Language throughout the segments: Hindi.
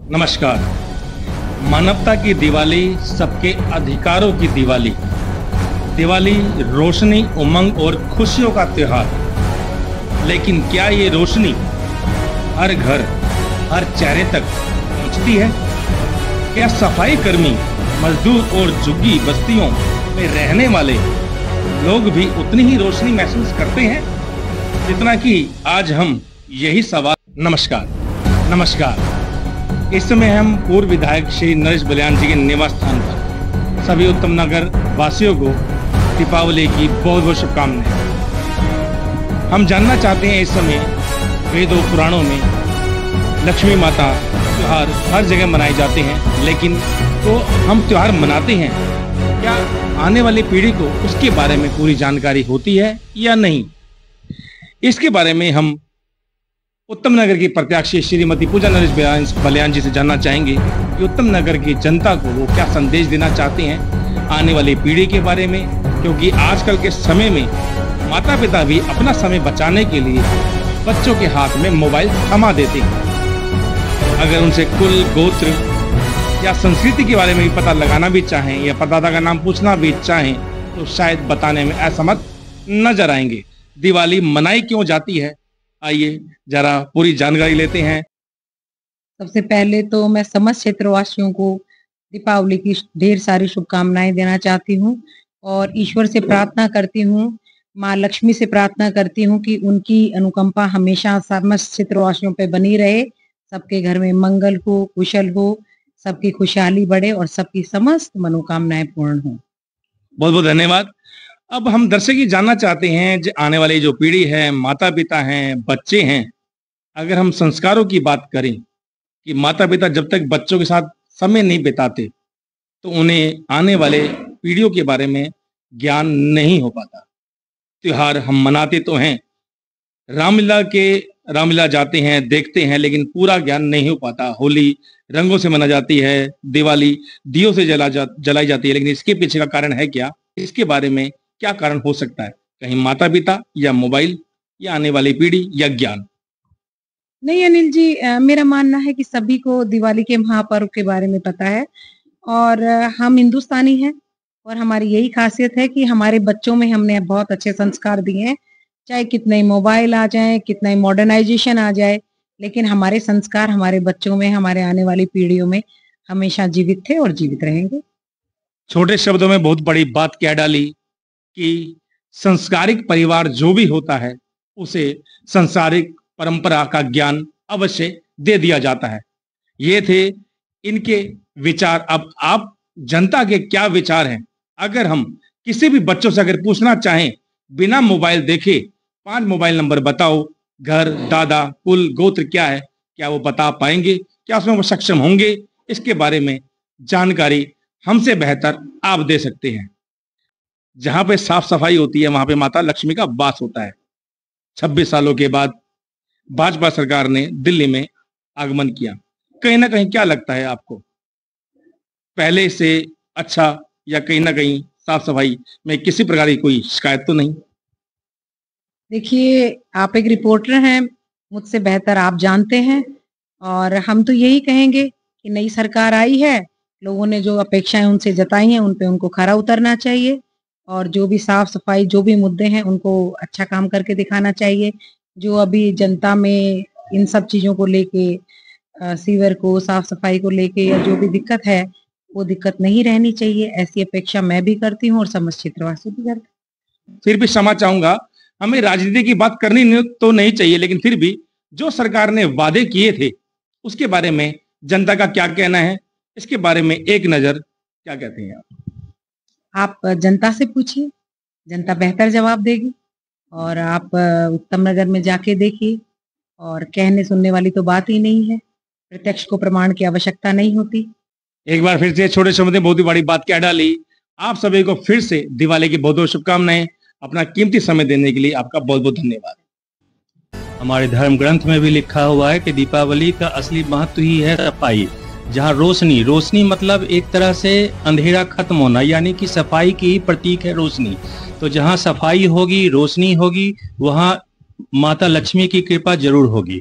नमस्कार। मानवता की दिवाली, सबके अधिकारों की दिवाली। दिवाली रोशनी, उमंग और खुशियों का त्योहार। लेकिन क्या ये रोशनी हर घर, हर चेहरे तक पहुंचती है? क्या सफाई कर्मी, मजदूर और झुग्गी बस्तियों में रहने वाले लोग भी उतनी ही रोशनी महसूस करते हैं जितना कि आज हम यही सवाल। नमस्कार। इस समय हम पूर्व विधायक श्री नरेश बलियान जी के निवास स्थान पर सभी उत्तम नगर वासियों को दीपावली की बहुत बहुत शुभकामनाएं। हम जानना चाहते हैं, इस समय वेदों पुराणों में लक्ष्मी माता त्योहार हर जगह मनाए जाते हैं, लेकिन तो हम त्योहार मनाते हैं, क्या आने वाली पीढ़ी को उसके बारे में पूरी जानकारी होती है या नहीं? इसके बारे में हम उत्तम नगर की प्रत्याशी श्रीमती पूजा नरेश बलियान जी से जानना चाहेंगे कि उत्तम नगर की जनता को वो क्या संदेश देना चाहते हैं आने वाली पीढ़ी के बारे में, क्योंकि आजकल के समय में माता पिता भी अपना समय बचाने के लिए बच्चों के हाथ में मोबाइल थमा देते हैं। अगर उनसे कुल, गोत्र या संस्कृति के बारे में भी पता लगाना भी चाहें या परदादा का नाम पूछना भी चाहें तो शायद बताने में असमर्थ नजर आएंगे। दिवाली मनाई क्यों जाती है, आइए जरा पूरी जानकारी लेते हैं। सबसे पहले तो मैं समस्त क्षेत्रवासियों को दीपावली की ढेर सारी शुभकामनाएं देना चाहती हूँ और ईश्वर से प्रार्थना करती हूँ, माँ लक्ष्मी से प्रार्थना करती हूँ कि उनकी अनुकंपा हमेशा समस्त क्षेत्रवासियों पे बनी रहे, सबके घर में मंगल हो, कुशल हो, सबकी खुशहाली बढ़े और सबकी समस्त मनोकामनाएं पूर्ण हो। बहुत बहुत धन्यवाद। अब हम दर्शक ही जानना चाहते हैं, जो आने वाली जो पीढ़ी है, माता पिता हैं, बच्चे हैं, अगर हम संस्कारों की बात करें कि माता पिता जब तक बच्चों के साथ समय नहीं बिताते तो उन्हें आने वाले पीढ़ियों के बारे में ज्ञान नहीं हो पाता। त्योहार हम मनाते तो हैं, रामलीला जाते हैं, देखते हैं, लेकिन पूरा ज्ञान नहीं हो पाता। होली रंगों से मना जाती है, दिवाली दियों से जलाई जाती है, लेकिन इसके पीछे का कारण है क्या? इसके बारे में क्या कारण हो सकता है? कहीं माता पिता या मोबाइल या आने वाली पीढ़ी या ज्ञान? नहीं अनिल जी, मेरा मानना है कि सभी को दिवाली के महापर्व के बारे में पता है और हम हिंदुस्तानी हैं और हमारी यही खासियत है कि हमारे बच्चों में हमने बहुत अच्छे संस्कार दिए हैं। चाहे कितना ही मोबाइल आ जाए, कितना ही मॉडर्नाइजेशन आ जाए, लेकिन हमारे संस्कार हमारे बच्चों में, हमारे आने वाली पीढ़ियों में हमेशा जीवित थे और जीवित रहेंगे। छोटे शब्दों में बहुत बड़ी बात कह डाली कि संस्कारिक परिवार जो भी होता है उसे संसारिक परंपरा का ज्ञान अवश्य दे दिया जाता है। ये थे इनके विचार। अब आप जनता के क्या विचार हैं? अगर हम किसी भी बच्चों से अगर पूछना चाहें, बिना मोबाइल देखे 5 मोबाइल नंबर बताओ, घर, दादा, कुल, गोत्र क्या है, क्या वो बता पाएंगे? क्या उसमें वो सक्षम होंगे? इसके बारे में जानकारी हमसे बेहतर आप दे सकते हैं। जहां पे साफ सफाई होती है वहां पे माता लक्ष्मी का वास होता है। 26 सालों के बाद भाजपा सरकार ने दिल्ली में आगमन किया। कहीं ना कहीं क्या लगता है आपको, पहले से अच्छा या कहीं ना कहीं साफ सफाई में किसी प्रकार की कोई शिकायत तो नहीं? देखिए, आप एक रिपोर्टर हैं, मुझसे बेहतर आप जानते हैं और हम तो यही कहेंगे कि नई सरकार आई है, लोगों ने जो अपेक्षाएं उनसे जताई हैं उन पे उनको खरा उतरना चाहिए और जो भी साफ सफाई, जो भी मुद्दे हैं उनको अच्छा काम करके दिखाना चाहिए। जो अभी जनता में इन सब चीजों को लेके, सीवर को, साफ सफाई को लेके या जो भी दिक्कत है वो दिक्कत नहीं रहनी चाहिए, ऐसी अपेक्षा मैं भी करती हूँ और समस्त क्षेत्रवासी भी करते हैं। फिर भी क्षमा चाहूंगा, हमें राजनीति की बात करनी तो नहीं चाहिए, लेकिन फिर भी जो सरकार ने वादे किए थे उसके बारे में जनता का क्या कहना है? इसके बारे में एक नजर क्या कहते हैं आप जनता से पूछिए, जनता बेहतर जवाब देगी और आप उत्तम नगर में जाके देखिए और कहने सुनने वाली तो बात ही नहीं है, प्रत्यक्ष को प्रमाण की आवश्यकता नहीं होती। एक बार फिर से छोटे शब्द में बहुत ही बड़ी बात कह डाली। आप सभी को फिर से दिवाली की बहुत बहुत शुभकामनाएं। अपना कीमती समय देने के लिए आपका बहुत बहुत धन्यवाद। हमारे धर्म ग्रंथ में भी लिखा हुआ है कि दीपावली का असली महत्व ही है सफाई। जहाँ रोशनी मतलब एक तरह से अंधेरा खत्म होना, यानी कि सफाई की ही प्रतीक है रोशनी। तो जहाँ सफाई होगी, रोशनी होगी, वहाँ माता लक्ष्मी की कृपा जरूर होगी।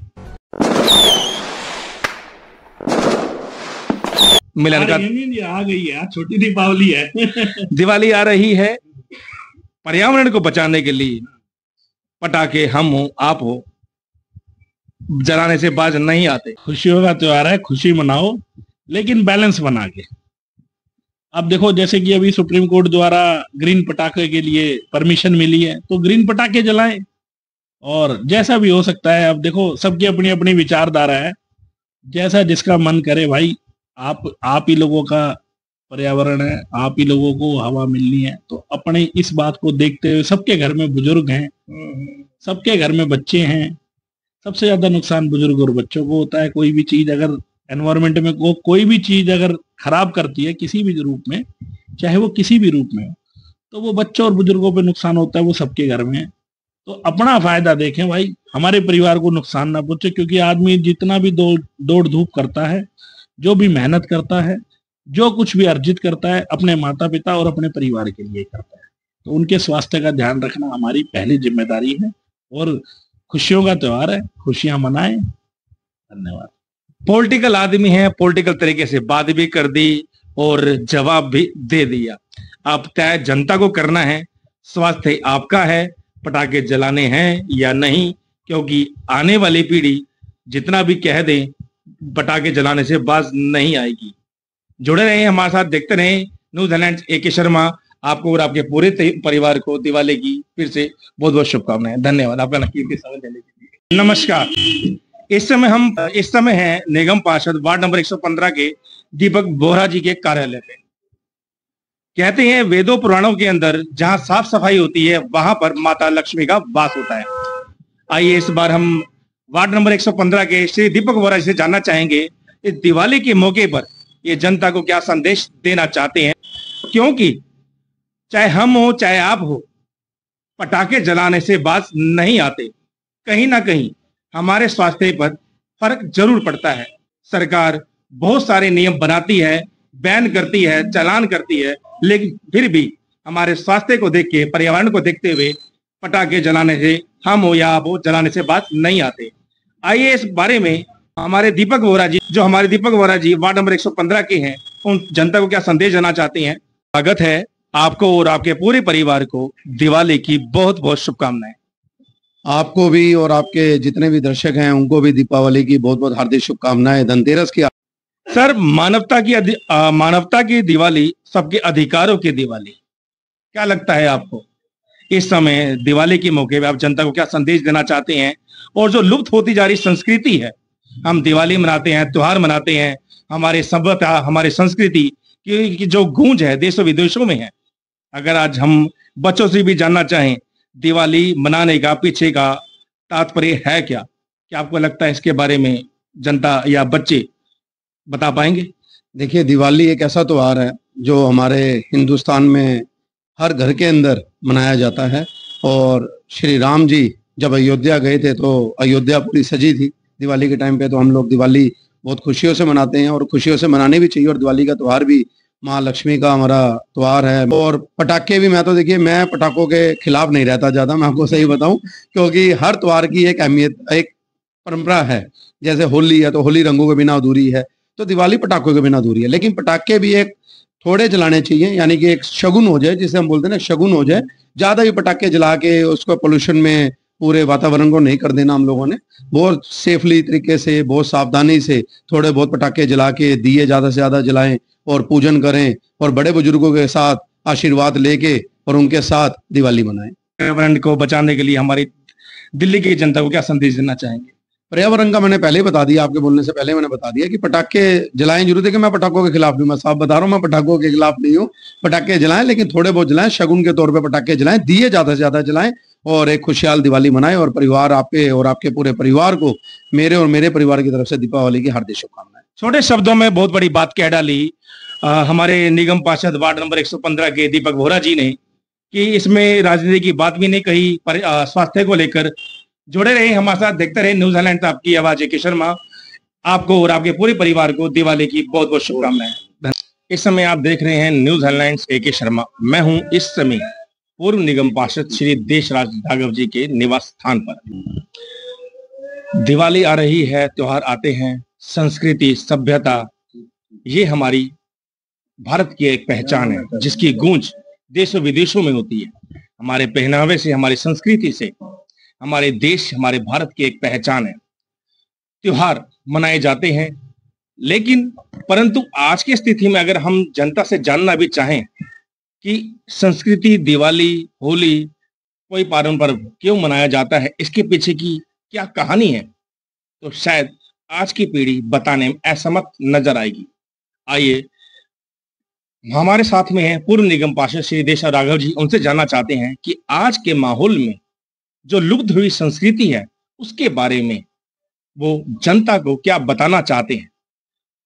मिलन का आ गई है, छोटी दीपावली है। दिवाली आ रही है, पर्यावरण को बचाने के लिए पटाखे हम हो आप हो जलाने से बाज नहीं आते। खुशियों का त्योहार है, खुशी मनाओ लेकिन बैलेंस बना के। अब देखो जैसे कि अभी सुप्रीम कोर्ट द्वारा ग्रीन पटाखे के लिए परमिशन मिली है, तो ग्रीन पटाखे जलाएं और जैसा भी हो सकता है। अब देखो सबकी अपनी अपनी विचारधारा है, जैसा जिसका मन करे भाई। आप ही लोगों का पर्यावरण है, आप ही लोगों को हवा मिलनी है, तो अपने इस बात को देखते हुए, सबके घर में बुजुर्ग हैं, सबके घर में बच्चे हैं, सबसे ज्यादा नुकसान बुजुर्ग और बच्चों को होता है। कोई भी चीज अगर एनवायरमेंट में कोई भी चीज अगर खराब करती है किसी भी रूप में, चाहे वो किसी भी रूप में हो, तो वो बच्चों और बुजुर्गों पे नुकसान होता है, वो सबके घर में है। तो अपना फायदा देखें भाई, हमारे परिवार को नुकसान ना पहुंचे, क्योंकि आदमी जितना भी दौड़ धूप करता है, जो भी मेहनत करता है, जो कुछ भी अर्जित करता है, अपने माता पिता और अपने परिवार के लिए करता है। तो उनके स्वास्थ्य का ध्यान रखना हमारी पहली जिम्मेदारी है। और खुशियों का त्योहार है, खुशियां मनाएं। धन्यवाद। पॉलिटिकल आदमी है, पॉलिटिकल तरीके से बात भी कर दी और जवाब भी दे दिया। अब तय जनता को करना है, स्वास्थ्य आपका है, पटाखे जलाने हैं या नहीं, क्योंकि आने वाली पीढ़ी जितना भी कह दे पटाखे जलाने से बाज नहीं आएगी। जुड़े रहे हमारे साथ, देखते रहे न्यूज हेडलाइंस। AK शर्मा, आपको और आपके पूरे परिवार को दिवाली की फिर से बहुत बहुत शुभकामनाएं। धन्यवाद आपका कीमती समय देने के लिए। नमस्कार। इस समय हैं निगम पार्षद वार्ड नंबर 115 के दीपक बोहरा जी के कार्यालय पे। कहते हैं वेदों पुराणों के अंदर जहां साफ सफाई होती है वहां पर माता लक्ष्मी का वास होता है। आइए इस बार हम वार्ड नंबर 115 के श्री दीपक बोहरा जी से जानना चाहेंगे इस दिवाली के मौके पर ये जनता को क्या संदेश देना चाहते हैं, क्योंकि चाहे हम हो चाहे आप हो, पटाखे जलाने से बाज नहीं आते। कहीं ना कहीं हमारे स्वास्थ्य पर फर्क जरूर पड़ता है। सरकार बहुत सारे नियम बनाती है, बैन करती है, चालान करती है, लेकिन फिर भी हमारे स्वास्थ्य को देख के, पर्यावरण को देखते हुए पटाखे जलाने से हम हो या आप हो जलाने से बाज नहीं आते। आइए इस बारे में हमारे दीपक बोहरा जी, जो हमारे दीपक बोहरा जी वार्ड नंबर 115 के हैं, उन जनता को क्या संदेश देना चाहते हैं। स्वागत है आपको और आपके पूरे परिवार को दिवाली की बहुत बहुत शुभकामनाएं। आपको भी और आपके जितने भी दर्शक हैं उनको भी दीपावली की बहुत बहुत हार्दिक शुभकामनाएं, धनतेरस की। सर, मानवता की दिवाली, सबके अधिकारों की दिवाली, क्या लगता है आपको इस समय दिवाली के मौके पे आप जनता को क्या संदेश देना चाहते हैं। और जो लुप्त होती जा रही संस्कृति है, हम दिवाली मनाते हैं, त्योहार मनाते हैं, हमारे सभ्यता, हमारे संस्कृति की जो गूंज है देशों विदेशों में है, अगर आज हम बच्चों से भी जानना चाहें दिवाली मनाने का पीछे का तात्पर्य है क्या आपको लगता है इसके बारे में जनता या बच्चे बता पाएंगे। देखिए, दिवाली एक ऐसा त्योहार है जो हमारे हिंदुस्तान में हर घर के अंदर मनाया जाता है। और श्री राम जी जब अयोध्या गए थे तो अयोध्या पूरी सजी थी दिवाली के टाइम पे। तो हम लोग दिवाली बहुत खुशियों से मनाते हैं और खुशियों से मनाने भी चाहिए। और दिवाली का त्योहार भी माँ लक्ष्मी का हमारा त्योहार है। और पटाखे भी, मैं तो देखिए मैं पटाखों के खिलाफ नहीं रहता ज्यादा, मैं आपको सही बताऊं, क्योंकि हर त्योहार की एक अहमियत, एक परंपरा है। जैसे होली है तो होली रंगों के बिना अधूरी है, तो दिवाली पटाखों के बिना अधूरी है। लेकिन पटाखे भी एक थोड़े जलाने चाहिए, यानी कि एक शगुन हो जाए, जिसे हम बोलते हैं ना, शगुन हो जाए। ज्यादा भी पटाखे जला के उसको पोल्यूशन में पूरे वातावरण को नहीं कर देना। हम लोगों ने बहुत सेफली तरीके से, बहुत सावधानी से थोड़े बहुत पटाखे जला के दिए ज्यादा से ज्यादा जलाएं और पूजन करें और बड़े बुजुर्गों के साथ आशीर्वाद लेके और उनके साथ दिवाली मनाएं। पर्यावरण को बचाने के लिए हमारी दिल्ली की जनता को क्या संदेश देना चाहेंगे। पर्यावरण का मैंने पहले बता दिया, आपके बोलने से पहले मैंने बता दिया कि पटाखे जलाएं जरूर है। कि मैं पटाखों के खिलाफ नहीं, मैं साफ बता रहा हूँ, मैं पटाखों के खिलाफ नहीं हूँ। पटाखे जलाएं, लेकिन थोड़े बहुत जलाएं, शगुन के तौर पे पटाखे जलाएं, दिए ज्यादा से ज्यादा जलाएं और एक खुशहाल दिवाली मनाएं। और परिवार, आपके और आपके पूरे परिवार को मेरे और मेरे परिवार की तरफ से दीपावली की हार्दिक शुभकामनाएं। छोटे शब्दों में बहुत बड़ी बात कह डाली हमारे निगम पार्षद वार्ड नंबर 115 के दीपक बोहरा जी ने, कि इसमें राजनीति की बात भी नहीं कही, स्वास्थ्य को लेकर। जुड़े रहे हमारे साथ, देखते रहे न्यूज हेडलाइंस, आपकी आवाज AK शर्मा। आपको और आपके पूरे परिवार को दिवाली की बहुत बहुत शुभकामनाएं। इस समय आप देख रहे हैं न्यूज हेडलाइंस AK शर्मा। मैं हूं इस समय पूर्व निगम पार्षद श्री देशराज राघव जी के निवास स्थान पर। दिवाली आ रही है, त्योहार आते हैं, संस्कृति, सभ्यता ये हमारी भारत की एक पहचान है जिसकी गूंज देशों विदेशों में होती है। हमारे पहनावे से, हमारी संस्कृति से हमारे देश, हमारे भारत की एक पहचान है। त्योहार मनाए जाते हैं, लेकिन परंतु आज की स्थिति में अगर हम जनता से जानना भी चाहें कि संस्कृति, दिवाली, होली, कोई पावन पर्व क्यों मनाया जाता है, इसके पीछे की क्या कहानी है, तो शायद आज की पीढ़ी बताने में असमर्थ नजर आएगी। आइए, हमारे साथ में है पूर्व निगम पार्षद श्री देशा राघव जी। उनसे जानना चाहते हैं कि आज के माहौल में जो लुप्त हुई संस्कृति है उसके बारे में वो जनता को क्या बताना चाहते हैं।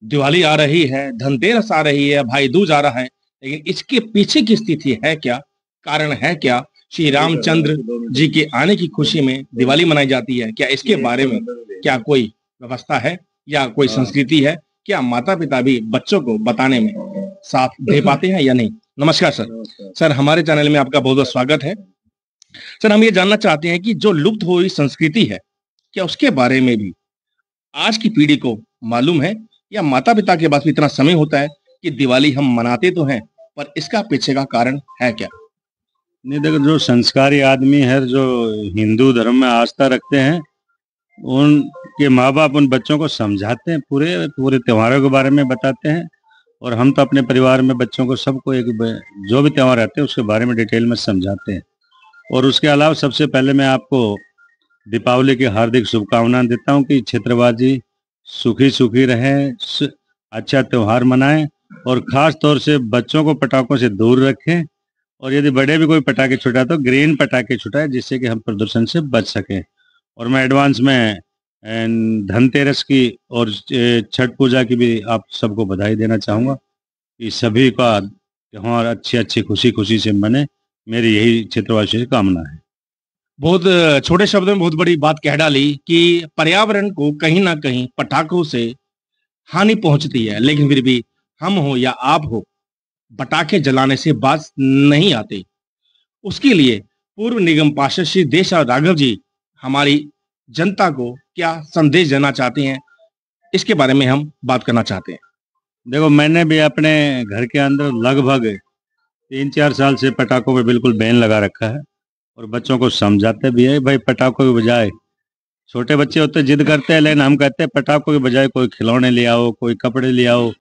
दिवाली आ रही है, धनतेरस आ रही है, भाई दूज आ रहा है, लेकिन इसके पीछे की स्थिति है क्या, कारण है क्या? श्री रामचंद्र जी के आने की खुशी में दिवाली मनाई जाती है, क्या इसके बारे में क्या कोई व्यवस्था है या कोई संस्कृति है? क्या माता पिता भी बच्चों को बताने में साथ दे पाते हैं या नहीं? नमस्कार सर। सर, हमारे चैनल में आपका बहुत बहुत स्वागत है। सर, हम ये जानना चाहते हैं कि जो लुप्त हुई संस्कृति है, क्या उसके बारे में भी आज की पीढ़ी को मालूम है, या माता पिता के पास भी इतना समय होता है कि दिवाली हम मनाते तो हैं पर इसका पीछे का कारण है क्या? नहीं, देखो, जो संस्कारी आदमी है, जो हिंदू धर्म में आस्था रखते हैं, उनके माँ बाप उन बच्चों को समझाते हैं, पूरे त्योहारों के बारे में बताते हैं। और हम तो अपने परिवार में बच्चों को सबको जो भी त्यौहार आते हैं उसके बारे में डिटेल में समझाते हैं। और उसके अलावा सबसे पहले मैं आपको दीपावली की हार्दिक शुभकामनाएं देता हूं कि क्षेत्रवासी सुखी सुखी रहें, अच्छा त्यौहार मनाएं, और ख़ास तौर से बच्चों को पटाखों से दूर रखें। और यदि बड़े भी कोई पटाखे छुटाए तो ग्रीन पटाखे छुटाएं, जिससे कि हम प्रदूषण से बच सकें। और मैं एडवांस में धनतेरस की और छठ पूजा की भी आप सबको बधाई देना चाहूँगा कि सभी का त्यौहार अच्छी खुशी खुशी से मने। मेरी यही क्षेत्रवासियों से कामना है। बहुत छोटे शब्दों में बहुत बड़ी बात कह डाली कि पर्यावरण को कहीं ना कहीं पटाखों से हानि पहुंचती है, लेकिन फिर भी हम हो या आप हो, पटाखे जलाने से बाज नहीं आते। उसके लिए पूर्व निगम पार्षद श्री देशा राघव जी हमारी जनता को क्या संदेश देना चाहते हैं, इसके बारे में हम बात करना चाहते हैं। देखो, मैंने भी अपने घर के अंदर लगभग 3-4 साल से पटाखों पे बिल्कुल बैन लगा रखा है, और बच्चों को समझाते भी है भाई पटाखों के बजाय, छोटे बच्चे होते जिद करते हैं, लेकिन हम कहते हैं पटाखों के बजाय कोई खिलौने ले आओ, कोई कपड़े ले आओ,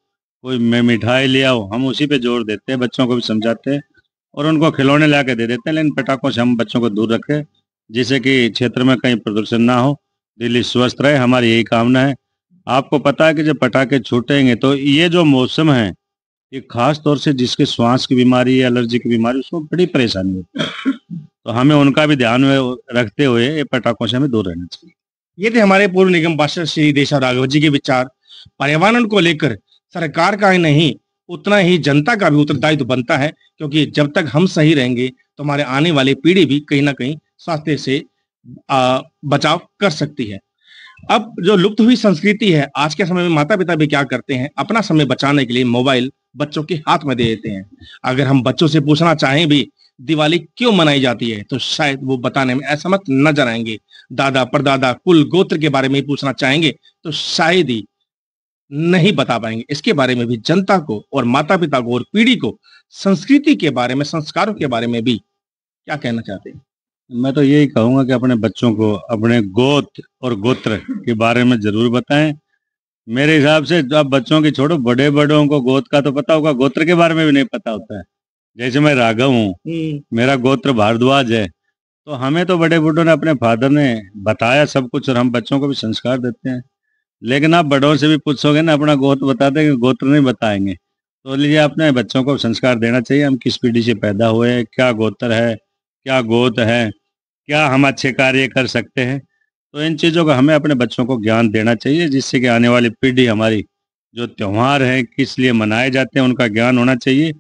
कोई मिठाई ले आओ। हम उसी पे जोर देते हैं, बच्चों को भी समझाते हैं और उनको खिलौने ला के दे देते हैं, लेकिन पटाखों से हम बच्चों को दूर रखें, जिससे कि क्षेत्र में कहीं प्रदूषण ना हो, दिल्ली स्वस्थ रहे। हमारी यही कामना है। आपको पता है कि जब पटाखे छूटेंगे तो ये जो मौसम है, ये खास तौर से जिसके श्वास की बीमारी या एलर्जी की बीमारी, उसको बड़ी परेशानी होती है। तो हमें उनका भी ध्यान में रखते हुए ये पटाखों से हमें दूर रहना चाहिए। ये थे हमारे पूर्व निगम पार्षद श्री देशा राघव जी के विचार। पर्यावरण को लेकर सरकार का ही नहीं, उतना ही जनता का भी उत्तरदायित्व बनता है, क्योंकि जब तक हम सही रहेंगे तो हमारे आने वाली पीढ़ी भी कहीं ना कहीं स्वास्थ्य से बचाव कर सकती है। अब जो लुप्त हुई संस्कृति है, आज के समय में माता पिता भी क्या करते हैं, अपना समय बचाने के लिए मोबाइल बच्चों के हाथ में दे देते हैं। अगर हम बच्चों से पूछना चाहें भी दिवाली क्यों मनाई जाती है, तो शायद वो बताने में असमर्थ नजर आएंगे। दादा परदादा कुल गोत्र के बारे में पूछना चाहेंगे तो शायद ही नहीं बता पाएंगे। इसके बारे में भी जनता को और माता पिता को और पीढ़ी को संस्कृति के बारे में, संस्कारों के बारे में भी क्या कहना चाहते हैं? मैं तो यही कहूँगा कि अपने बच्चों को अपने गोत्र और गोत्र के बारे में जरूर बताएं। मेरे हिसाब से आप बच्चों की छोड़ो, बड़े बड़ों को गोत्र का तो पता होगा, गोत्र के बारे में भी नहीं पता होता है। जैसे मैं राघव हूँ, मेरा गोत्र भारद्वाज है, तो हमें तो बड़े बूढ़ों ने, अपने फादर ने बताया सब कुछ, और हम बच्चों को भी संस्कार देते हैं। लेकिन आप बड़ों से भी पूछोगे ना, अपना गोत्र बता देंगे, गोत्र नहीं बताएंगे। तो लिए अपने बच्चों को संस्कार देना चाहिए, हम किस पीढ़ी से पैदा हुए, क्या गोत्र है, क्या गोत है, क्या हम अच्छे कार्य कर सकते हैं। तो इन चीज़ों का हमें अपने बच्चों को ज्ञान देना चाहिए, जिससे कि आने वाली पीढ़ी, हमारी जो त्यौहार है किस लिए मनाए जाते हैं, उनका ज्ञान होना चाहिए,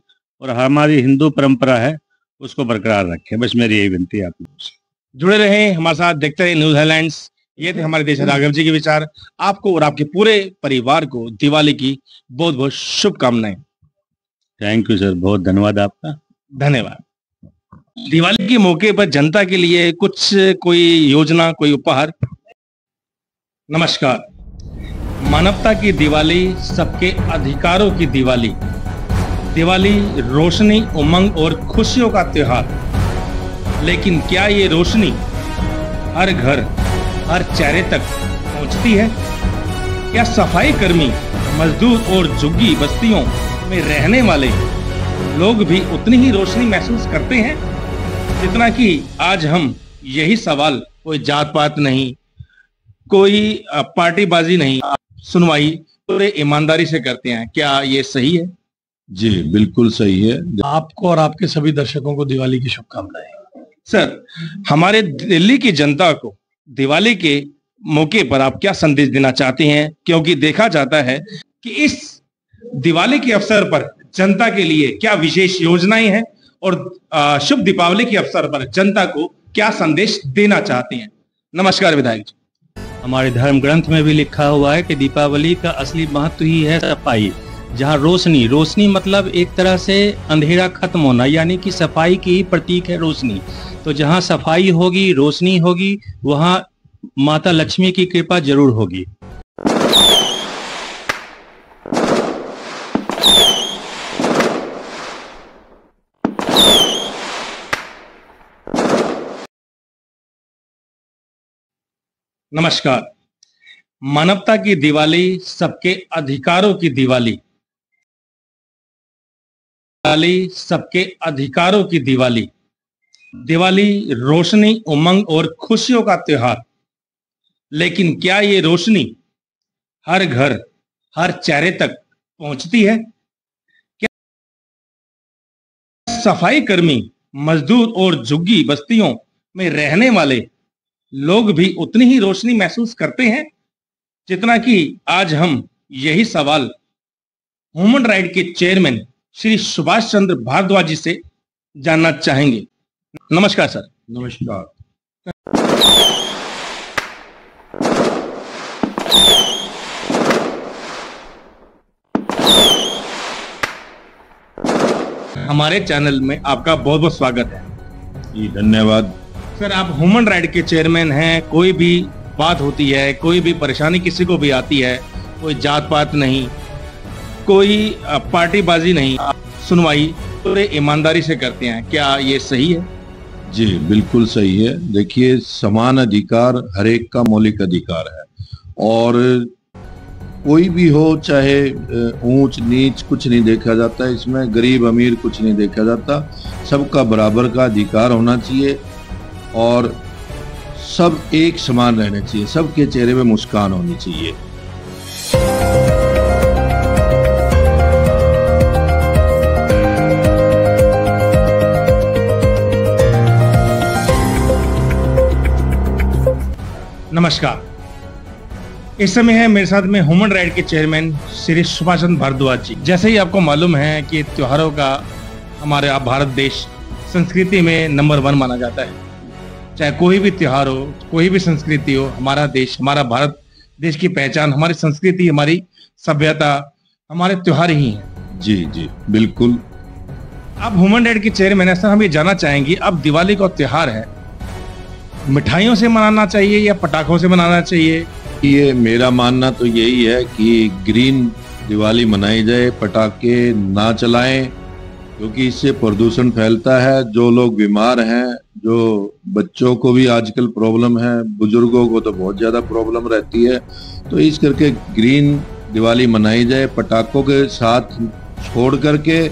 और हमारी हिंदू परंपरा है उसको बरकरार रखें। बस मेरी यही विनती है आप लोगों से। जुड़े रहें हमारे साथ, देखते रहे न्यूज हेडलाइंस। ये थे हमारे देशा राघव जी के विचार। आपको और आपके पूरे परिवार को दिवाली की बहुत बहुत शुभकामनाएं। थैंक यू सर, बहुत धन्यवाद आपका। धन्यवाद। दिवाली के मौके पर जनता के लिए कुछ कोई योजना, कोई उपहार? नमस्कार, मानवता की दिवाली, सबके अधिकारों की दिवाली। दिवाली रोशनी, उमंग और खुशियों का त्योहार। लेकिन क्या ये रोशनी हर घर, हर चेहरे तक पहुंचती है? क्या सफाई कर्मी, मजदूर और झुग्गी बस्तियों में रहने वाले लोग भी उतनी ही रोशनी महसूस करते हैं जितना कि आज हम यही सवाल, कोई जात पात नहीं, कोई पार्टीबाजी नहीं, सुनवाई पूरे ईमानदारी से करते हैं। क्या ये सही है? जी बिल्कुल सही है। आपको और आपके सभी दर्शकों को दिवाली की शुभकामनाएं। सर, हमारे दिल्ली की जनता को दिवाली के मौके पर आप क्या संदेश देना चाहते हैं? क्योंकि देखा जाता है कि इस दिवाली के अवसर पर जनता के लिए क्या विशेष योजनाएं हैं और शुभ दीपावली के अवसर पर जनता को क्या संदेश देना चाहते हैं? नमस्कार विधायक जी। हमारे धर्म ग्रंथ में भी लिखा हुआ है कि दीपावली का असली महत्व ही है सफाई। जहाँ रोशनी, रोशनी मतलब एक तरह से अंधेरा खत्म होना, यानी कि सफाई की प्रतीक है रोशनी। तो जहाँ सफाई होगी, रोशनी होगी, वहाँ माता लक्ष्मी की कृपा जरूर होगी। नमस्कार। मानवता की दिवाली, सबके अधिकारों की दिवाली। दिवाली सबके अधिकारों की दिवाली। दिवाली रोशनी, उमंग और खुशियों का त्योहार। लेकिन क्या ये रोशनी हर घर, हर चेहरे तक पहुंचती है? क्या सफाई कर्मी, मजदूर और झुग्गी बस्तियों में रहने वाले लोग भी उतनी ही रोशनी महसूस करते हैं जितना कि आज हम यही सवाल ह्यूमन राइट के चेयरमैन श्री सुभाष चंद्र भारद्वाज जी से जानना चाहेंगे। नमस्कार सर। नमस्कार। हमारे चैनल में आपका बहुत बहुत स्वागत है जी, धन्यवाद। सर, आप ह्यूमन राइट के चेयरमैन हैं। कोई भी बात होती है, कोई भी परेशानी किसी को भी आती है, कोई जात पात नहीं, कोई पार्टीबाजी नहीं, सुनवाई पूरे ईमानदारी से करते हैं। क्या ये सही है? जी बिल्कुल सही है। देखिए, समान अधिकार हर एक का मौलिक अधिकार है और कोई भी हो, चाहे ऊंच नीच कुछ नहीं देखा जाता, इसमें गरीब अमीर कुछ नहीं देखा जाता। सबका बराबर का अधिकार होना चाहिए और सब एक समान रहने चाहिए, सबके चेहरे में मुस्कान होनी चाहिए। नमस्कार। इस समय है मेरे साथ में ह्यूमन राइट के चेयरमैन श्री सुभाष चंद्र भारद्वाज जी। जैसे ही आपको मालूम है कि त्योहारों का हमारे भारत देश संस्कृति में नंबर 1 माना जाता है। चाहे कोई भी त्योहार हो, कोई भी संस्कृति हो, हमारा देश, हमारा भारत देश की पहचान, हमारी संस्कृति, हमारी सभ्यता, हमारे त्योहार ही हैं। जी जी बिल्कुल। अब ह्यूमन राइट के चेयरमैन सर, हम ये जानना चाहेंगे, अब दिवाली का त्योहार है, मिठाइयों से मनाना चाहिए या पटाखों से मनाना चाहिए? ये मेरा मानना तो यही है कि ग्रीन दिवाली मनाई जाए, पटाखे ना चलाएं, क्योंकि इससे प्रदूषण फैलता है। जो लोग बीमार हैं, जो बच्चों को भी आजकल प्रॉब्लम है, बुजुर्गों को तो बहुत ज्यादा प्रॉब्लम रहती है, तो इस करके ग्रीन दिवाली मनाई जाए। पटाखों के साथ छोड़ करके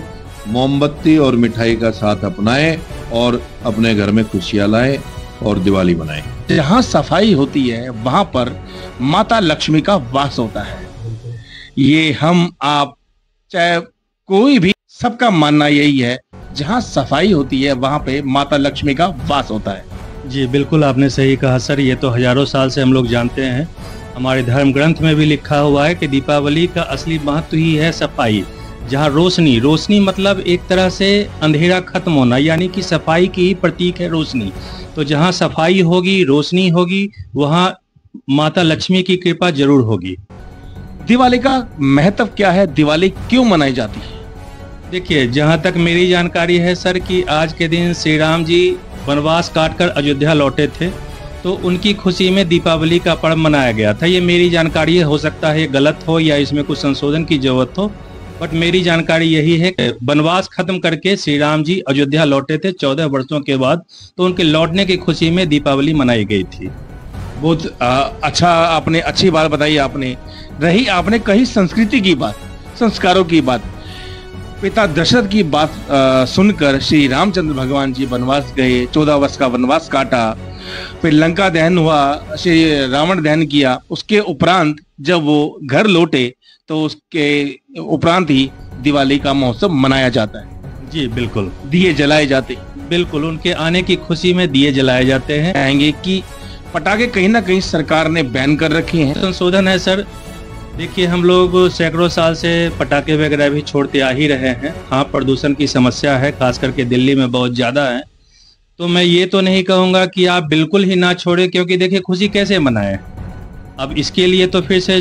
मोमबत्ती और मिठाई का साथ अपनाएं और अपने घर में खुशियां लाएं और दिवाली मनाएं। जहाँ सफाई होती है वहां पर माता लक्ष्मी का वास होता है। ये हम आप चाहे कोई भी, सबका मानना यही है, जहाँ सफाई होती है वहां पे माता लक्ष्मी का वास होता है। जी बिल्कुल, आपने सही कहा सर। ये तो हजारों साल से हम लोग जानते हैं। हमारे धर्म ग्रंथ में भी लिखा हुआ है कि दीपावली का असली महत्व ही है सफाई। जहाँ रोशनी, रोशनी मतलब एक तरह से अंधेरा खत्म होना, यानी कि सफाई की प्रतीक है रोशनी। तो जहाँ सफाई होगी, रोशनी होगी, वहाँ माता लक्ष्मी की कृपा जरूर होगी। दिवाली का महत्व क्या है? दिवाली क्यों मनाई जाती है? देखिए, जहाँ तक मेरी जानकारी है सर कि आज के दिन श्री राम जी वनवास काटकर अयोध्या लौटे थे तो उनकी खुशी में दीपावली का पर्व मनाया गया था। ये मेरी जानकारी है, हो सकता है गलत हो या इसमें कुछ संशोधन की जरूरत हो, बट मेरी जानकारी यही है कि वनवास खत्म करके श्री राम जी अयोध्या लौटे थे 14 वर्षों के बाद, तो उनके लौटने की खुशी में दीपावली मनाई गई थी। बहुत अच्छा, आपने अच्छी बात बताई। आपने कही संस्कृति की बात, संस्कारों की बात। पिता दशरथ की बात सुनकर श्री रामचंद्र भगवान जी वनवास गए, 14 वर्ष का वनवास काटा, फिर लंका दहन हुआ, श्री रावण दहन किया। उसके उपरांत जब वो घर लौटे तो उसके उपरांत ही दिवाली का महोत्सव मनाया जाता है। जी बिल्कुल, दिए जलाए जाते। बिल्कुल, उनके आने की खुशी में दिए जलाए जाते हैं। कहेंगे कि पटाखे कहीं ना कहीं सरकार ने बैन कर रखे हैं। संशोधन है सर। देखिए, हम लोग सैकड़ों साल से पटाखे वगैरह भी छोड़ते आ ही रहे हैं। हाँ, प्रदूषण की समस्या है, खास करके दिल्ली में बहुत ज्यादा है। तो मैं ये तो नहीं कहूँगा कि आप बिल्कुल ही ना छोड़े, क्योंकि देखिए खुशी कैसे मनाएं। अब इसके लिए तो फिर से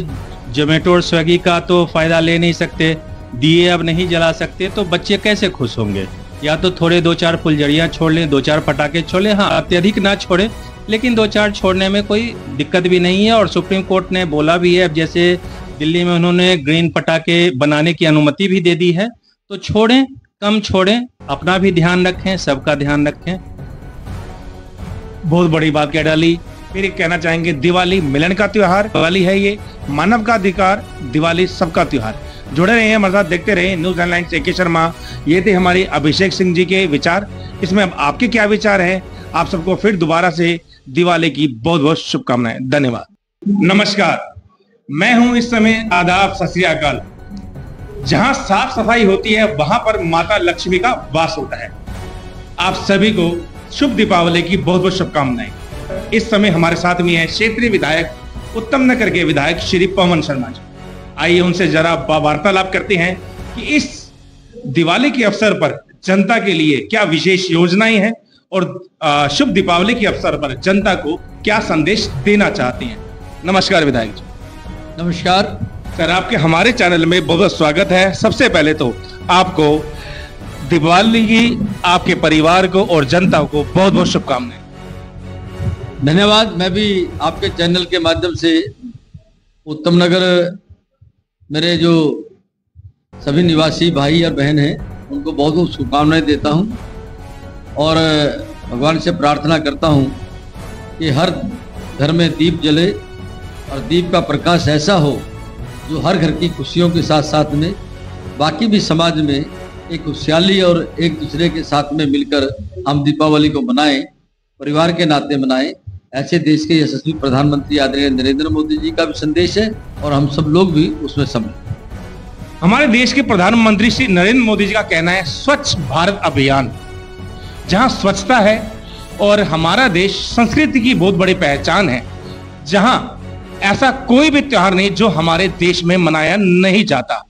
जोमेटो और स्विगी का तो फायदा ले नहीं सकते, दिए अब नहीं जला सकते, तो बच्चे कैसे खुश होंगे। या तो थोड़े 2-4 फुलझड़ियाँ छोड़ लें, 2-4 पटाखे छोड़ लें। हाँ, अत्यधिक ना छोड़े, लेकिन 2-4 छोड़ने में कोई दिक्कत भी नहीं है। और सुप्रीम कोर्ट ने बोला भी है, अब जैसे दिल्ली में उन्होंने ग्रीन पटाखे बनाने की अनुमति भी दे दी है, तो छोड़ें, कम छोड़ें, अपना भी ध्यान रखें, सबका ध्यान रखें। बहुत बड़ी बात कह डाली। फिर कहना चाहेंगे, दिवाली मिलन का त्योहार, दिवाली है ये मानव का अधिकार, दिवाली सबका त्योहार। जुड़े रहे हमारे साथ, देखते रहे न्यूज ऑनलाइन से। के शर्मा, ये थे हमारे अभिषेक सिंह जी के विचार। इसमें अब आपके क्या विचार हैं? आप सबको फिर दोबारा से दिवाली की बहुत बहुत शुभकामनाएं। धन्यवाद, नमस्कार। मैं हूं इस समय, आदाब, सत श्री अकाल। जहां साफ सफाई होती है वहां पर माता लक्ष्मी का वास होता है। आप सभी को शुभ दीपावली की बहुत बहुत शुभकामनाएं। इस समय हमारे साथ में है क्षेत्रीय विधायक उत्तम नगर के विधायक श्री पवन शर्मा जी। आइए उनसे जरा वार्तालाप करते हैं कि इस दिवाली के अवसर पर जनता के लिए क्या विशेष योजनाएं हैं और शुभ दीपावली के अवसर पर जनता को क्या संदेश देना चाहते हैं। नमस्कार विधायक जी। नमस्कार सर, आपके हमारे चैनल में बहुत बहुत स्वागत है। सबसे पहले तो आपको दिवाली की आपके परिवार को और जनता को बहुत बहुत शुभकामनाएं। धन्यवाद। मैं भी आपके चैनल के माध्यम से उत्तम नगर मेरे जो सभी निवासी भाई और बहन हैं उनको बहुत बहुत शुभकामनाएं देता हूं और भगवान से प्रार्थना करता हूं कि हर घर में दीप जले और दीप का प्रकाश ऐसा हो जो हर घर की खुशियों के साथ साथ में बाकी भी समाज में एक खुशहाली और एक दूसरे के साथ में मिलकर हम दीपावली को मनाएं, परिवार के नाते मनाएं। ऐसे देश के यशस्वी प्रधानमंत्री आदरणीय नरेंद्र मोदी जी का भी संदेश है और हम सब लोग भी उसमें सम्मिलित। हमारे देश के प्रधानमंत्री श्री नरेंद्र मोदी जी का कहना है स्वच्छ भारत अभियान। जहां स्वच्छता है और हमारा देश संस्कृति की बहुत बड़ी पहचान है, जहां ऐसा कोई भी त्योहार नहीं जो हमारे देश में मनाया नहीं जाता।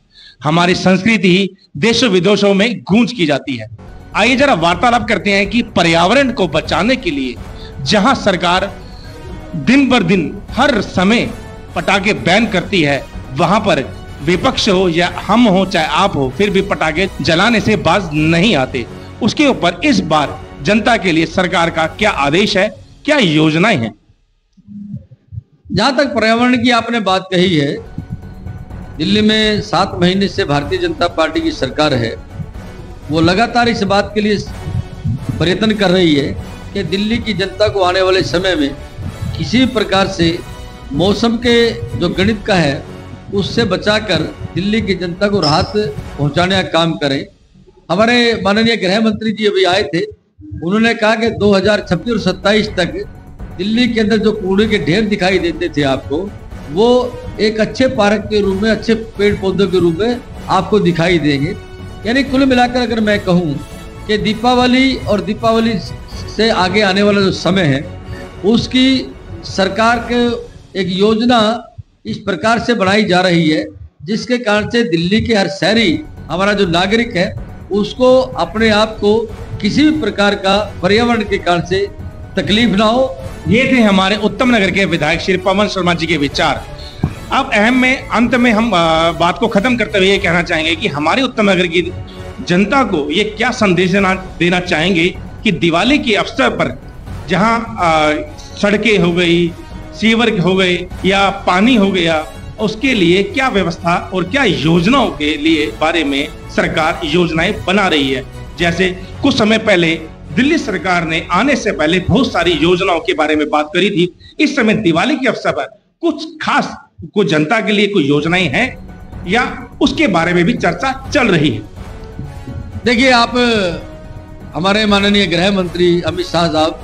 हमारी संस्कृति ही देशों विदेशों में गूंज की जाती है। आइए जरा वार्तालाप करते हैं कि पर्यावरण को बचाने के लिए जहां सरकार दिन बर दिन हर समय पटाखे बैन करती है, वहां पर विपक्ष हो या हम हो चाहे आप हो, फिर भी पटाखे जलाने से बाज नहीं आते। उसके ऊपर इस बार जनता के लिए सरकार का क्या आदेश है, क्या योजनाएं हैं? जहां तक पर्यावरण की आपने बात कही है, दिल्ली में 7 महीने से भारतीय जनता पार्टी की सरकार है। वो लगातार इस बात के लिए प्रयत्न कर रही है कि दिल्ली की जनता को आने वाले समय में किसी भी प्रकार से मौसम के जो गणित का है उससे बचाकर दिल्ली की जनता को राहत पहुंचाने का काम करें। हमारे माननीय गृह मंत्री जी अभी आए थे, उन्होंने कहा कि 2026 और 27 तक दिल्ली के अंदर जो कूड़े के ढेर दिखाई देते थे आपको, वो एक अच्छे पार्क के रूप में, अच्छे पेड़ पौधों के रूप में आपको दिखाई देंगे। यानी कुल मिलाकर अगर मैं कहूँ कि दीपावली और दीपावली से आगे आने वाला जो समय है उसकी सरकार के एक योजना इस प्रकार से बनाई जा रही है जिसके कारण से दिल्ली के हर शहरी, हमारा जो नागरिक है, उसको अपने आप को किसी भी प्रकार का पर्यावरण के कारण से तकलीफ ना हो। ये थे हमारे उत्तम नगर के विधायक श्री पवन शर्मा जी के विचार। अब अहम में अंत में हम बात को खत्म करते हुए ये कहना चाहेंगे कि हमारे उत्तम नगर की जनता को ये क्या संदेश देना चाहेंगे कि दिवाली के अवसर पर जहां सड़कें हो गई, सीवर हो गए या पानी हो गया, उसके लिए क्या व्यवस्था और क्या योजनाओं के लिए बारे में सरकार योजनाएं बना रही है। जैसे कुछ समय पहले दिल्ली सरकार ने आने से पहले बहुत सारी योजनाओं के बारे में बात करी थी। इस समय दिवाली के अवसर पर कुछ खास कोई जनता के लिए कोई योजनाएं हैं या उसके बारे में भी चर्चा चल रही है? देखिए, आप हमारे माननीय गृह मंत्री अमित शाह साहब,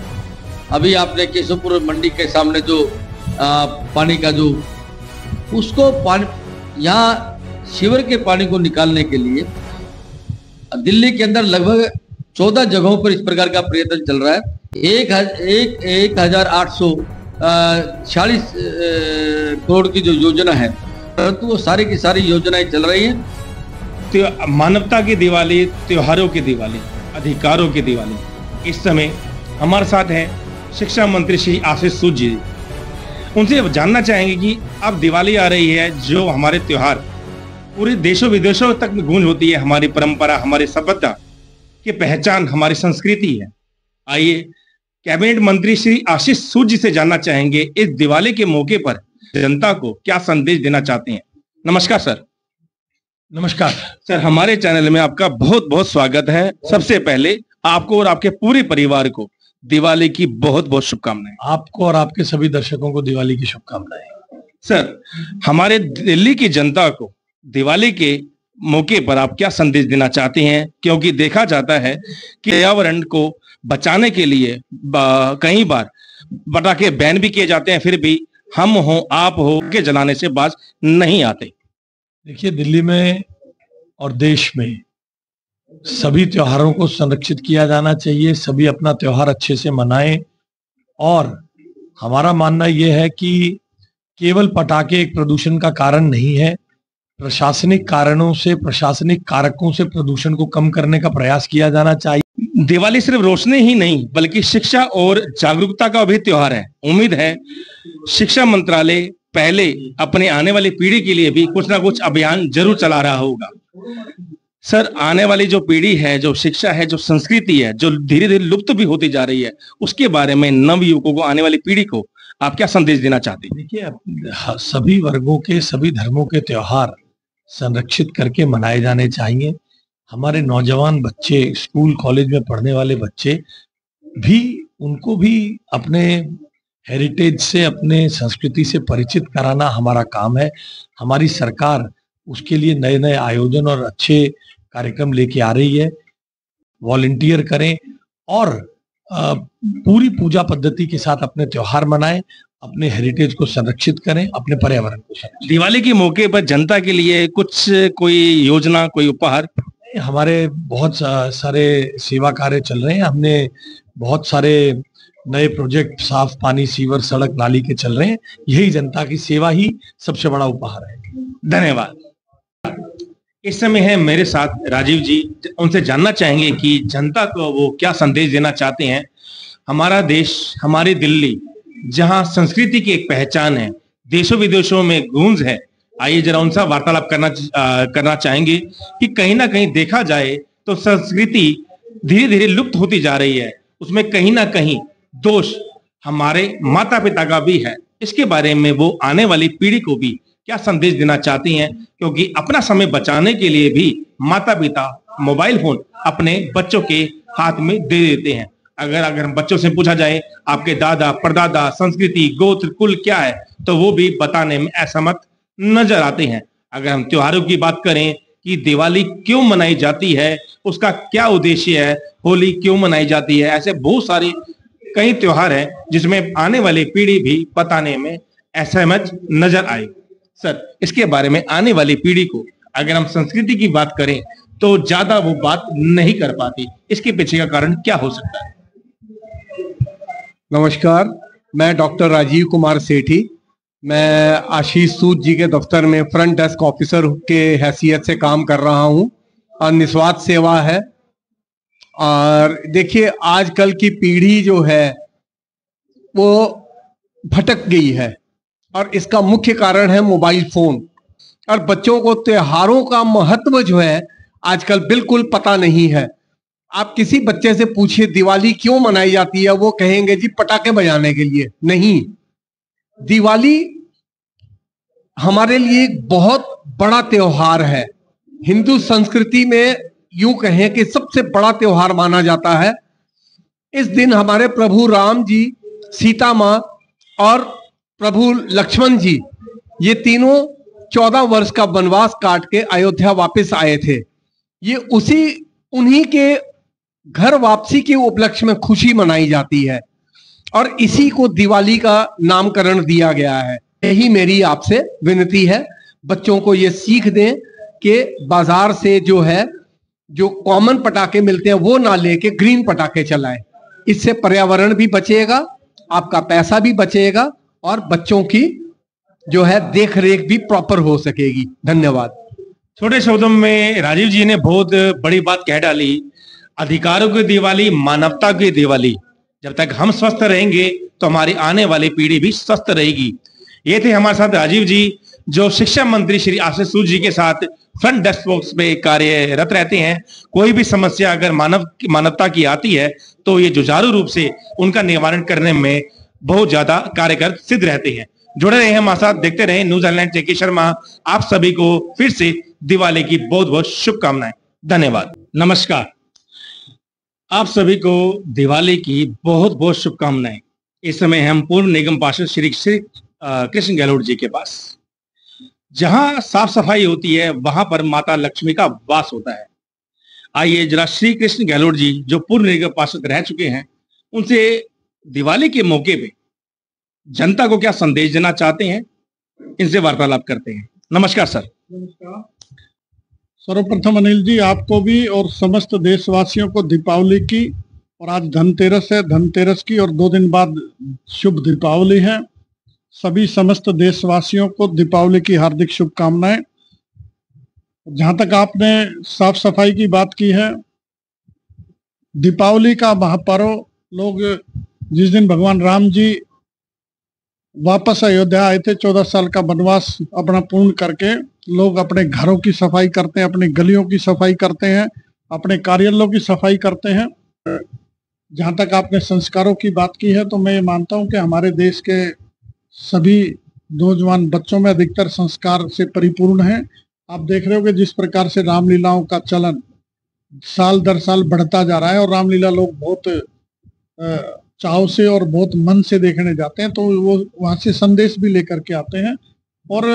अभी आपने केशवपुर मंडी के सामने जो पानी का जो उसको पानी यहाँ सीवर के पानी को निकालने के लिए दिल्ली के अंदर लगभग 14 जगहों पर इस प्रकार का प्रयत्न चल रहा है। 1846 करोड़ की जो योजना है, परंतु वो सारी की सारी योजनाएं चल रही हैं। मानवता की दिवाली, त्योहारों की दिवाली, अधिकारों की दिवाली। इस समय हमारे साथ हैं शिक्षा मंत्री श्री आशीष सूद जी। उनसे जानना चाहेंगे कि अब दिवाली आ रही है, जो हमारे त्योहार पूरे देशों विदेशों तक में गूंज होती है। हमारी परंपरा, हमारी सभ्यता की पहचान, हमारी संस्कृति है। आइए कैबिनेट मंत्री श्री आशीष सूद जी से जानना चाहेंगे, इस दिवाली के मौके पर जनता को क्या संदेश देना चाहते हैं। नमस्कार सर। नमस्कार सर, हमारे चैनल में आपका बहुत बहुत स्वागत है। सबसे पहले आपको और आपके पूरे परिवार को दिवाली की बहुत बहुत शुभकामनाएं। आपको और आपके सभी दर्शकों को दिवाली की शुभकामनाएं। सर, हमारे दिल्ली की जनता को दिवाली के मौके पर आप क्या संदेश देना चाहते हैं? क्योंकि देखा जाता है कि पर्यावरण को बचाने के लिए कई बार पटाखे बैन भी किए जाते हैं, फिर भी हम हो आप हो के जलाने से बाज नहीं आते। देखिए, दिल्ली में और देश में सभी त्योहारों को संरक्षित किया जाना चाहिए। सभी अपना त्योहार अच्छे से मनाएं और हमारा मानना यह है कि केवल पटाखे एक प्रदूषण का कारण नहीं है। प्रशासनिक कारणों से, प्रशासनिक कारकों से प्रदूषण को कम करने का प्रयास किया जाना चाहिए। दिवाली सिर्फ रोशनी ही नहीं बल्कि शिक्षा और जागरूकता का भी त्योहार है। उम्मीद है शिक्षा मंत्रालय पहले अपने आने वाली पीढ़ी के लिए भी कुछ ना कुछ अभियान जरूर चला रहा होगा। सर, आने वाली जो पीढ़ी है, जो शिक्षा है, जो संस्कृति है, जो धीरे धीरे लुप्त भी होती जा रही है, उसके बारे में नव युवकों को, आने वाली पीढ़ी को आप क्या संदेश देना चाहते हैं? देखिए, सभी वर्गों के, सभी धर्मों के त्योहार संरक्षित करके मनाए जाने चाहिए। हमारे नौजवान बच्चे, स्कूल कॉलेज में पढ़ने वाले बच्चे भी, उनको भी अपने हेरिटेज से, अपने संस्कृति से परिचित कराना हमारा काम है। हमारी सरकार उसके लिए नए नए आयोजन और अच्छे कार्यक्रम लेके आ रही है। वॉलंटियर करें और पूरी पूजा पद्धति के साथ अपने त्योहार मनाएं, अपने हेरिटेज को संरक्षित करें, अपने पर्यावरण को संरक्षित। दिवाली के मौके पर जनता के लिए कुछ कोई योजना, कोई उपहार? हमारे बहुत सारे सेवा कार्य चल रहे हैं। हमने बहुत सारे नए प्रोजेक्ट, साफ पानी, सीवर, सड़क, नाली के चल रहे हैं। यही जनता की सेवा ही सबसे बड़ा उपहार है। धन्यवाद। इस समय है मेरे साथ राजीव जी। उनसे जानना चाहेंगे कि जनता को वो क्या संदेश देना चाहते हैं। हमारा देश, हमारी दिल्ली, जहां संस्कृति की एक पहचान है, देशों विदेशों में गूंज है। आइए जरा उनसे वार्तालाप करना चाहेंगे कि कहीं ना कहीं देखा जाए तो संस्कृति धीरे धीरे लुप्त होती जा रही है। उसमें कहीं ना कहीं दोष हमारे माता पिता का भी है। इसके बारे में वो आने वाली पीढ़ी को भी क्या संदेश देना चाहती हैं? क्योंकि अपना समय बचाने के लिए भी माता पिता मोबाइल फोन अपने बच्चों के हाथ में दे देते हैं। अगर हम बच्चों से पूछा जाए आपके दादा परदादा, संस्कृति, गोत्र, कुल क्या है, तो वो भी बताने में असमर्थ नजर आते हैं। अगर हम त्योहारों की बात करें कि दिवाली क्यों मनाई जाती है, उसका क्या उद्देश्य है, होली क्यों मनाई जाती है, ऐसे बहुत सारे कई त्योहार हैं जिसमें आने वाली पीढ़ी भी बताने में असहमत नजर आए। सर, इसके बारे में आने वाली पीढ़ी को अगर हम संस्कृति की बात करें तो ज्यादा वो बात नहीं कर पाती। इसके पीछे का कारण क्या हो सकता है? नमस्कार, मैं डॉक्टर राजीव कुमार सेठी। मैं आशीष सूद जी के दफ्तर में फ्रंट डेस्क ऑफिसर के हैसियत से काम कर रहा हूं और निस्वार्थ सेवा है। और देखिए, आजकल की पीढ़ी जो है वो भटक गई है और इसका मुख्य कारण है मोबाइल फोन। और बच्चों को त्योहारों का महत्व जो है आजकल बिल्कुल पता नहीं है। आप किसी बच्चे से पूछिए दिवाली क्यों मनाई जाती है, वो कहेंगे जी पटाखे बजाने के लिए। नहीं, दिवाली हमारे लिए एक बहुत बड़ा त्योहार है। हिंदू संस्कृति में यूं कहें कि सबसे बड़ा त्योहार माना जाता है। इस दिन हमारे प्रभु राम जी, सीता माँ और प्रभु लक्ष्मण जी, ये तीनों 14 वर्ष का वनवास काट के अयोध्या वापस आए थे। ये उन्हीं के घर वापसी के उपलक्ष्य में खुशी मनाई जाती है और इसी को दिवाली का नामकरण दिया गया है। यही मेरी आपसे विनती है, बच्चों को ये सीख दें कि बाजार से जो कॉमन पटाखे मिलते हैं वो ना लेके ग्रीन पटाखे चलाएं। इससे पर्यावरण भी बचेगा, आपका पैसा भी बचेगा और बच्चों की देख रेख भी प्रॉपर हो सकेगी। धन्यवाद। छोटे शब्दों में राजीव जी ने बहुत बड़ी बात कह डाली। अधिकारों की दिवाली, मानवता की दिवाली। जब तक हम स्वस्थ रहेंगे तो हमारी आने वाली पीढ़ी भी स्वस्थ रहेगी। ये थे हमारे साथ राजीव जी, जो शिक्षा मंत्री श्री आशीष सूद जी के साथ फ्रंट डेस्क बॉक्स पे कार्यरत रहते हैं। कोई भी समस्या अगर मानवता की आती है तो ये जुझारू रूप से उनका निवारण करने में बहुत ज्यादा कारगर सिद्ध रहते हैं। जुड़े रहे हमारे साथ, देखते रहे न्यूज हेडलाइन। जेके शर्मा आप सभी को फिर से दिवाली की बहुत बहुत शुभकामनाएं। धन्यवाद। नमस्कार, आप सभी को दिवाली की बहुत बहुत शुभकामनाएं। इस समय हम पूर्व निगम पार्षद श्री कृष्ण गहलोत जी के पास, जहां साफ सफाई होती है वहां पर माता लक्ष्मी का वास होता है। आइए जरा श्री कृष्ण गहलोत जी, जो पूर्व निगम पार्षद रह चुके हैं, उनसे दिवाली के मौके पे जनता को क्या संदेश देना चाहते हैं, इनसे वार्तालाप करते हैं। नमस्कार सर। नमस्कार। सर्वप्रथम अनिल जी, आपको भी और समस्त देशवासियों को दीपावली की, और आज धनतेरस है, धनतेरस की और 2 दिन बाद शुभ दीपावली है। सभी समस्त देशवासियों को दीपावली की हार्दिक शुभकामनाएं। जहां तक आपने साफ सफाई की बात की है, दीपावली का महापर्व, लोग जिस दिन भगवान राम जी वापस अयोध्या आए थे 14 साल का वनवास अपना पूर्ण करके, लोग अपने घरों की सफाई करते हैं, अपनी गलियों की सफाई करते हैं, अपने कार्यालयों की सफाई करते हैं। जहां तक आपने संस्कारों की बात की है, तो मैं ये मानता हूं कि हमारे देश के सभी नौजवान बच्चों में अधिकतर संस्कार से परिपूर्ण है। आप देख रहे हो कि जिस प्रकार से रामलीलाओं का चलन साल दर साल बढ़ता जा रहा है और रामलीला लोग बहुत चाव से और बहुत मन से देखने जाते हैं, तो वो वहाँ से संदेश भी लेकर के आते हैं। और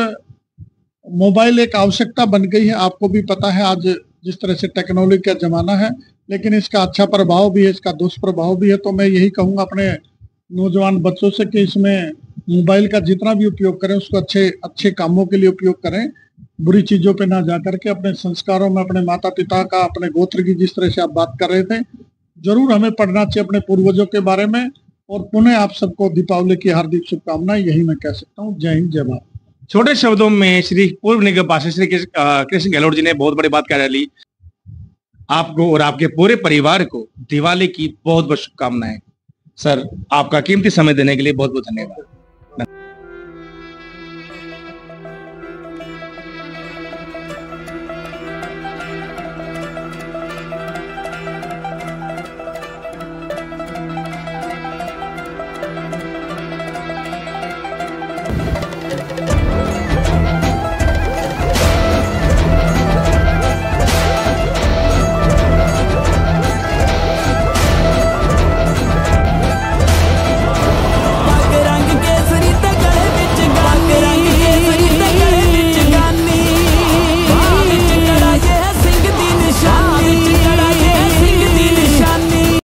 मोबाइल एक आवश्यकता बन गई है, आपको भी पता है आज जिस तरह से टेक्नोलॉजी का जमाना है, लेकिन इसका अच्छा प्रभाव भी है, इसका दुष्प्रभाव भी है। तो मैं यही कहूँगा अपने नौजवान बच्चों से कि इसमें मोबाइल का जितना भी उपयोग करें उसको अच्छे कामों के लिए उपयोग करें, बुरी चीजों पे ना जाकर के अपने संस्कारों में, अपने माता पिता का, अपने गोत्र की जिस तरह से आप बात कर रहे थे, जरूर हमें पढ़ना चाहिए अपने पूर्वजों के बारे में। और पुनः आप सबको दीपावली की हार्दिक शुभकामनाएं, यही मैं कह सकता हूँ। जय हिंद, जय भारत। छोटे शब्दों में श्री पूर्व निगम पार्षद श्री कृष्ण गहलोत जी ने बहुत बड़ी बात कह ली। आपको और आपके पूरे परिवार को दिवाली की बहुत बहुत शुभकामनाएं। सर, आपका कीमती समय देने के लिए बहुत बहुत धन्यवाद।